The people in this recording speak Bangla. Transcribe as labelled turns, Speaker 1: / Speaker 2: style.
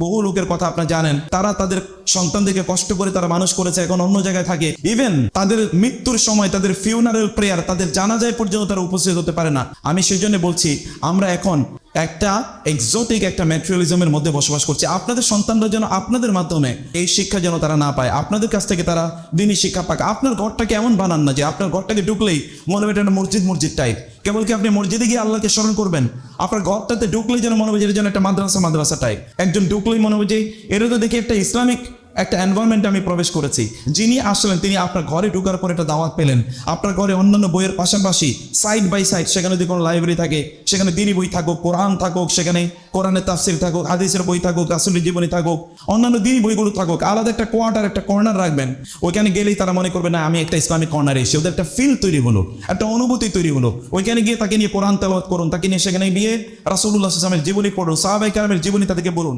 Speaker 1: বহু লোকের কথা আপনারা জানেন, তারা তাদের সন্তানদেরকে কষ্ট করে তারা মানুষ করেছে, এখন অন্য জায়গায় থাকে। ইভেন তাদের মৃত্যুর সময় তাদের ফিউনারেল প্রেয়ার, তাদের জানাজায় পর্যন্ত তারা উপস্থিত হতে পারে না। আমি সেই জন্য বলছি, আমরা এখন একটা এক্সোটিক একটা ম্যাটেরিয়ালিজমের মধ্যে বসবাস করছি। আপনাদের সন্তানরা যেন আপনাদের মাধ্যমে এই শিক্ষা যেন তারা না পায়, আপনাদের কাছ থেকে তারা দিনই শিক্ষা পাক। আপনার ঘরটাকে এমন বানান না যে আপনার ঘরটাকে ঢুকলেই মনে হবে একটা মসজিদ টাইপ। কেবল কি আপনি মসজিদে গিয়ে আল্লাহকে স্মরণ করবেন? আপনার ঘরটাতে ঢুকলেই যেন মনে হবে যে যেন একটা মাদ্রাসা টাইপ। একজন ঢুকলেই মনে হবে যে এটা তো দেখি একটা ইসলামিক একটা এনভায়রনমেন্টে আমি প্রবেশ করেছি। যিনি আসলেন তিনি আপনার ঘরে ঢোকার পর একটা দাওয়াত পেলেন। আপনার ঘরে অন্যান্য বইয়ের পাশাপাশি সাইড বাই সাইড সেখানে যদি কোনো লাইব্রেরি থাকে, সেখানে দিনী বই থাকুক, কোরআন থাকুক, সেখানে কোরআনের তাফসির থাকুক, হাদিসের বই থাকুক, রাসূলের জীবনী থাকুক, অন্যান্য দিনী বইগুলো থাকুক। আলাদা একটা কোয়ার্টার, একটা কর্নার রাখবেন। ওইখানে গেলেই তারা মনে করবে না আমি একটা ইসলামিক কর্নারে এসে, ওদের একটা ফিল তৈরি হলো, একটা অনুভূতি তৈরি হলো। ওইখানে গিয়ে তাকে নিয়ে কোরআন তেলাওয়াত করুন, তাকে নিয়ে সেখানে গিয়ে রাসূলুল্লাহ সাল্লাল্লাহু আলাইহি ওয়াসাল্লামের জীবনী পড়ুন, সাহাবায়ে কেরামের জীবনী তাদেরকে বলুন।